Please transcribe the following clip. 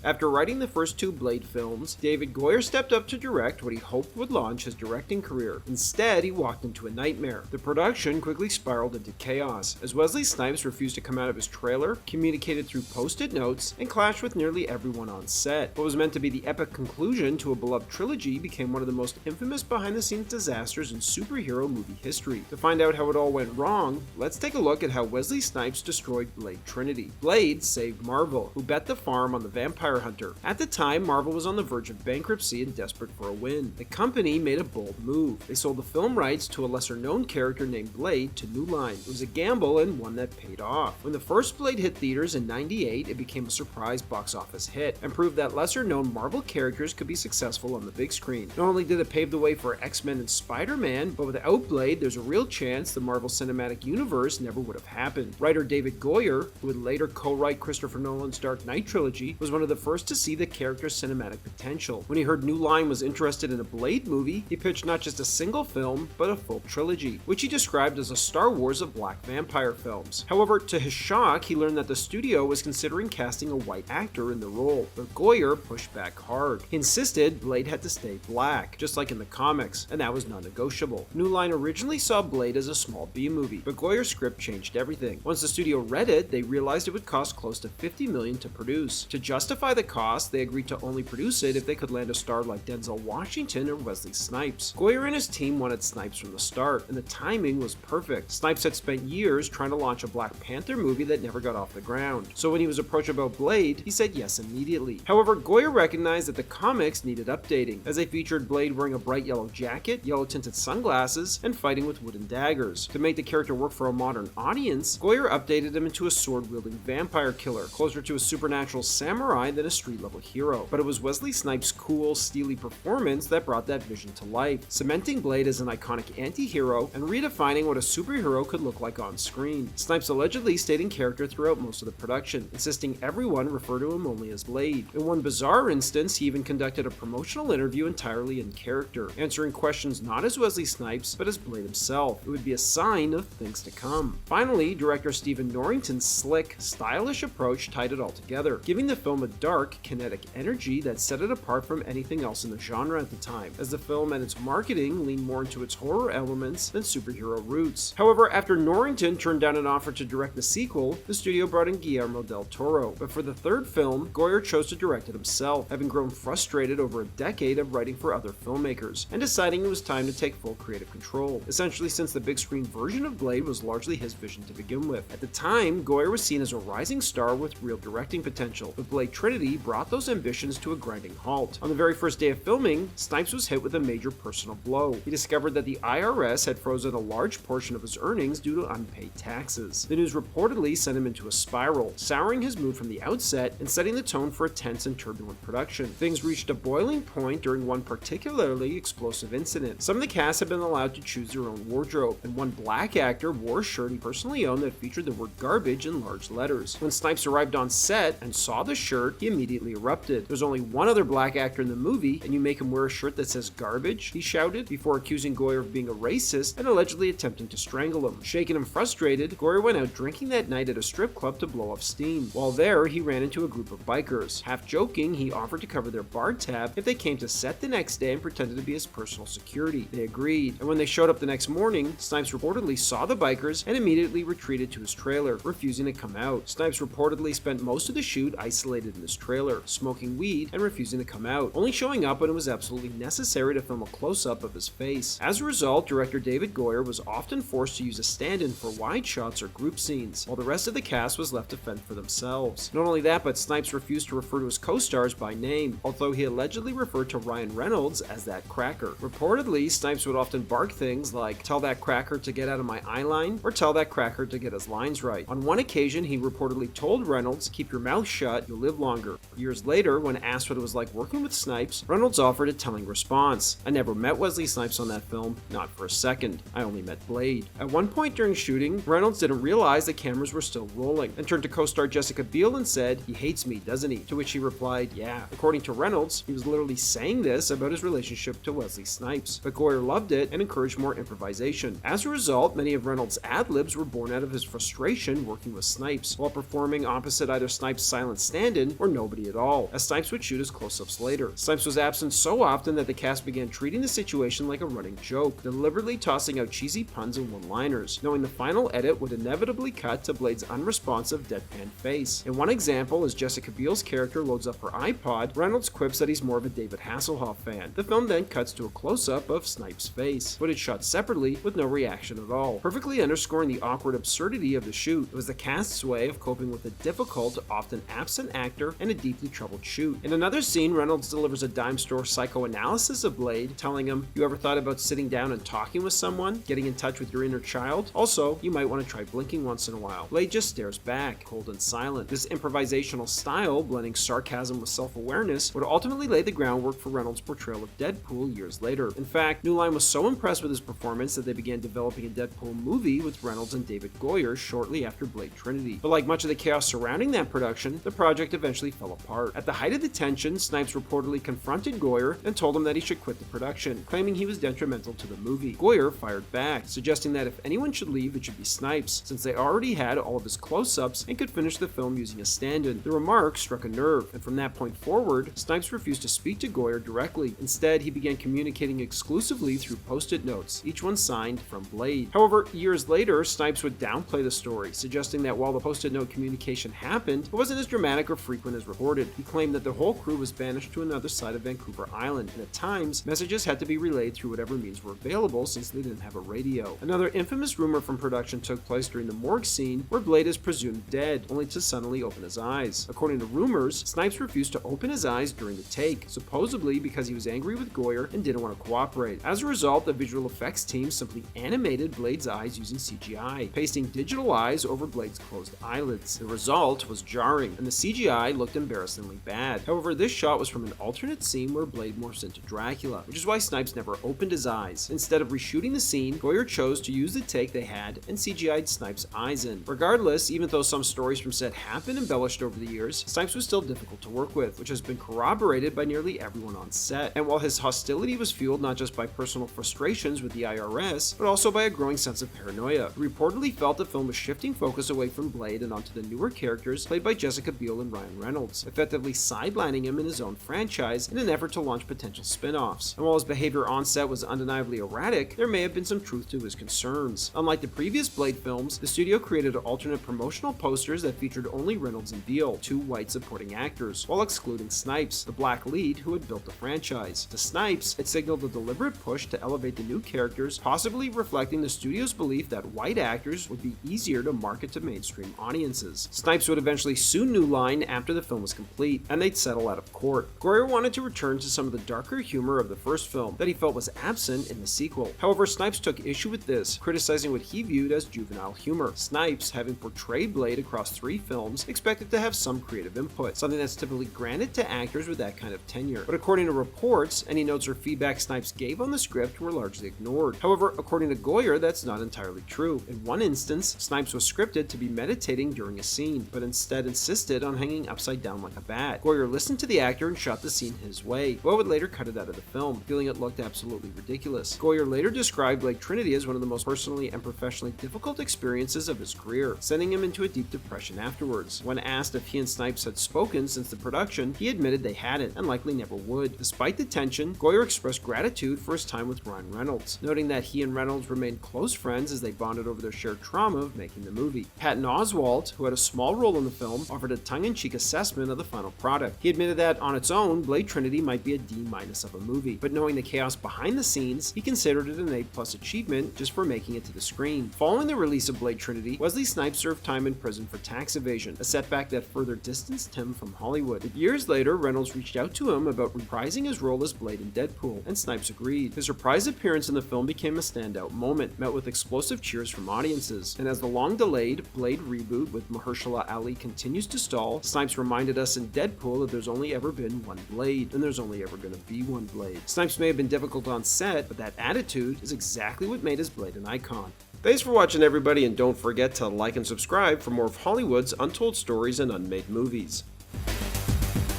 After writing the first two Blade films, David Goyer stepped up to direct what he hoped would launch his directing career. Instead, he walked into a nightmare. The production quickly spiraled into chaos, as Wesley Snipes refused to come out of his trailer, communicated through post-it notes, and clashed with nearly everyone on set. What was meant to be the epic conclusion to a beloved trilogy became one of the most infamous behind-the-scenes disasters in superhero movie history. To find out how it all went wrong, let's take a look at how Wesley Snipes destroyed Blade Trinity. Blade saved Marvel, who bet the farm on the vampire hunter. At the time, Marvel was on the verge of bankruptcy and desperate for a win. The company made a bold move. They sold the film rights to a lesser-known character named Blade to New Line. It was a gamble and one that paid off. When the first Blade hit theaters in '98, it became a surprise box office hit and proved that lesser-known Marvel characters could be successful on the big screen. Not only did it pave the way for X-Men and Spider-Man, but without Blade, there's a real chance the Marvel Cinematic Universe never would have happened. Writer David Goyer, who would later co-write Christopher Nolan's Dark Knight trilogy, was one of the first to see the character's cinematic potential. When he heard New Line was interested in a Blade movie, he pitched not just a single film, but a full trilogy, which he described as a Star Wars of black vampire films. However, to his shock, he learned that the studio was considering casting a white actor in the role, but Goyer pushed back hard. He insisted Blade had to stay black, just like in the comics, and that was non-negotiable. New Line originally saw Blade as a small B-movie, but Goyer's script changed everything. Once the studio read it, they realized it would cost close to $50 million to produce. To justify the cost, they agreed to only produce it if they could land a star like Denzel Washington or Wesley Snipes. Goyer and his team wanted Snipes from the start, and the timing was perfect. Snipes had spent years trying to launch a Black Panther movie that never got off the ground, so when he was approached about Blade, he said yes immediately. However, Goyer recognized that the comics needed updating, as they featured Blade wearing a bright yellow jacket, yellow-tinted sunglasses, and fighting with wooden daggers. To make the character work for a modern audience, Goyer updated him into a sword-wielding vampire killer, closer to a supernatural samurai than a street-level hero. But it was Wesley Snipes' cool, steely performance that brought that vision to life, cementing Blade as an iconic anti-hero and redefining what a superhero could look like on screen. Snipes allegedly stayed in character throughout most of the production, insisting everyone refer to him only as Blade. In one bizarre instance, he even conducted a promotional interview entirely in character, answering questions not as Wesley Snipes, but as Blade himself. It would be a sign of things to come. Finally, director Stephen Norrington's slick, stylish approach tied it all together, giving the film a dark, kinetic energy that set it apart from anything else in the genre at the time, as the film and its marketing leaned more into its horror elements than superhero roots. However, after Norrington turned down an offer to direct the sequel, the studio brought in Guillermo del Toro, but for the third film, Goyer chose to direct it himself, having grown frustrated over a decade of writing for other filmmakers, and deciding it was time to take full creative control, essentially since the big screen version of Blade was largely his vision to begin with. At the time, Goyer was seen as a rising star with real directing potential, but Blade Trinity brought those ambitions to a grinding halt. On the very first day of filming, Snipes was hit with a major personal blow. He discovered that the IRS had frozen a large portion of his earnings due to unpaid taxes. The news reportedly sent him into a spiral, souring his mood from the outset and setting the tone for a tense and turbulent production. Things reached a boiling point during one particularly explosive incident. Some of the cast had been allowed to choose their own wardrobe, and one black actor wore a shirt he personally owned that featured the word garbage in large letters. When Snipes arrived on set and saw the shirt, he immediately erupted. There's only one other black actor in the movie, and you make him wear a shirt that says garbage, he shouted, before accusing Goyer of being a racist and allegedly attempting to strangle him. Shaken and frustrated, Goyer went out drinking that night at a strip club to blow off steam. While there, he ran into a group of bikers. Half joking, he offered to cover their bar tab if they came to set the next day and pretended to be his personal security. They agreed, and when they showed up the next morning, Snipes reportedly saw the bikers and immediately retreated to his trailer, refusing to come out. Snipes reportedly spent most of the shoot isolated in his trailer, smoking weed and refusing to come out, only showing up when it was absolutely necessary to film a close-up of his face. As a result, director David Goyer was often forced to use a stand-in for wide shots or group scenes, while the rest of the cast was left to fend for themselves. Not only that, but Snipes refused to refer to his co-stars by name, although he allegedly referred to Ryan Reynolds as that cracker. Reportedly, Snipes would often bark things like, "Tell that cracker to get out of my eye line," or "Tell that cracker to get his lines right." On one occasion, he reportedly told Reynolds, "Keep your mouth shut, you'll live longer." Years later, when asked what it was like working with Snipes, Reynolds offered a telling response: "I never met Wesley Snipes on that film, not for a second. I only met Blade." At one point during shooting, Reynolds didn't realize the cameras were still rolling, and turned to co-star Jessica Biel and said, "He hates me, doesn't he?" To which he replied, "Yeah." According to Reynolds, he was literally saying this about his relationship to Wesley Snipes, but Goyer loved it and encouraged more improvisation. As a result, many of Reynolds' ad-libs were born out of his frustration working with Snipes, while performing opposite either Snipes' silent stand-in or nobody at all, as Snipes would shoot his close-ups later. Snipes was absent so often that the cast began treating the situation like a running joke, deliberately tossing out cheesy puns and one-liners, knowing the final edit would inevitably cut to Blade's unresponsive deadpan face. In one example, as Jessica Biel's character loads up her iPod, Reynolds quips that he's more of a David Hasselhoff fan. The film then cuts to a close-up of Snipes' face, footage shot separately with no reaction at all, perfectly underscoring the awkward absurdity of the shoot. It was the cast's way of coping with a difficult, often absent actor and a deeply troubled shoot. In another scene, Reynolds delivers a dime store psychoanalysis of Blade, telling him, "You ever thought about sitting down and talking with someone? Getting in touch with your inner child? Also, you might want to try blinking once in a while." Blade just stares back, cold and silent. This improvisational style, blending sarcasm with self-awareness, would ultimately lay the groundwork for Reynolds' portrayal of Deadpool years later. In fact, New Line was so impressed with his performance that they began developing a Deadpool movie with Reynolds and David Goyer shortly after Blade Trinity. But like much of the chaos surrounding that production, the project eventually fell apart. At the height of the tension, Snipes reportedly confronted Goyer and told him that he should quit the production, claiming he was detrimental to the movie. Goyer fired back, suggesting that if anyone should leave, it should be Snipes, since they already had all of his close-ups and could finish the film using a stand-in. The remark struck a nerve, and from that point forward, Snipes refused to speak to Goyer directly. Instead, he began communicating exclusively through post-it notes, each one signed from Blade. However, years later, Snipes would downplay the story, suggesting that while the post-it note communication happened, it wasn't as dramatic or frequent as reported. He claimed that the whole crew was banished to another side of Vancouver Island, and at times, messages had to be relayed through whatever means were available since they didn't have a radio. Another infamous rumor from production took place during the morgue scene, where Blade is presumed dead, only to suddenly open his eyes. According to rumors, Snipes refused to open his eyes during the take, supposedly because he was angry with Goyer and didn't want to cooperate. As a result, the visual effects team simply animated Blade's eyes using CGI, pasting digital eyes over Blade's closed eyelids. The result was jarring, and the CGI looked embarrassingly bad. However, this shot was from an alternate scene where Blade morphs into Dracula, which is why Snipes never opened his eyes. Instead of reshooting the scene, Goyer chose to use the take they had and CGI'd Snipes' eyes in. Regardless, even though some stories from set have been embellished over the years, Snipes was still difficult to work with, which has been corroborated by nearly everyone on set. And while his hostility was fueled not just by personal frustrations with the IRS, but also by a growing sense of paranoia, he reportedly felt the film was shifting focus away from Blade and onto the newer characters played by Jessica Biel and Ryan Reynolds, effectively sidelining him in his own franchise in an effort to launch potential spin-offs. And while his behavior on set was undeniably erratic, there may have been some truth to his concerns. Unlike the previous Blade films, the studio created alternate promotional posters that featured only Reynolds and Biel, two white supporting actors, while excluding Snipes, the black lead who had built the franchise. To Snipes, it signaled a deliberate push to elevate the new characters, possibly reflecting the studio's belief that white actors would be easier to market to mainstream audiences. Snipes would eventually sue New Line after the film was complete, and they'd settle out of court. Goyer wanted to return to some of the darker humor of the first film that he felt was absent in the sequel. However, Snipes took issue with this, criticizing what he viewed as juvenile humor. Snipes, having portrayed Blade across 3 films, expected to have some creative input, something that's typically granted to actors with that kind of tenure. But according to reports, any notes or feedback Snipes gave on the script were largely ignored. However, according to Goyer, that's not entirely true. In one instance, Snipes was scripted to be meditating during a scene, but instead insisted on hanging upside down like a bat. Goyer listened to the actor and shot the scene his way, but would later cut it out of the film, feeling it looked absolutely ridiculous. Goyer later described Blade Trinity as one of the most personally and professionally difficult experiences of his career, sending him into a deep depression afterwards. When asked if he and Snipes had spoken since the production, he admitted they hadn't, and likely never would. Despite the tension, Goyer expressed gratitude for his time with Ryan Reynolds, noting that he and Reynolds remained close friends as they bonded over their shared trauma of making the movie. Patton Oswalt, who had a small role in the film, offered a tongue-in-cheek assessment of the final product. He admitted that, on its own, Blade Trinity might be a D- of a movie, but knowing the chaos behind the scenes, he considered it an A+ achievement just for making it to the screen. Following the release of Blade Trinity, Wesley Snipes served time in prison for tax evasion, a setback that further distanced him from Hollywood. But years later, Reynolds reached out to him about reprising his role as Blade in Deadpool, and Snipes agreed. His surprise appearance in the film became a standout moment, met with explosive cheers from audiences. And as the long-delayed Blade reboot with Mahershala Ali continues to stall, Snipes reminded us in Deadpool that there's only ever been one Blade, and there's only ever going to be one Blade. Snipes may have been difficult on set, but that attitude is exactly what made his Blade an icon. Thanks for watching, everybody, and don't forget to like and subscribe for more of Hollywood's untold stories and unmade movies.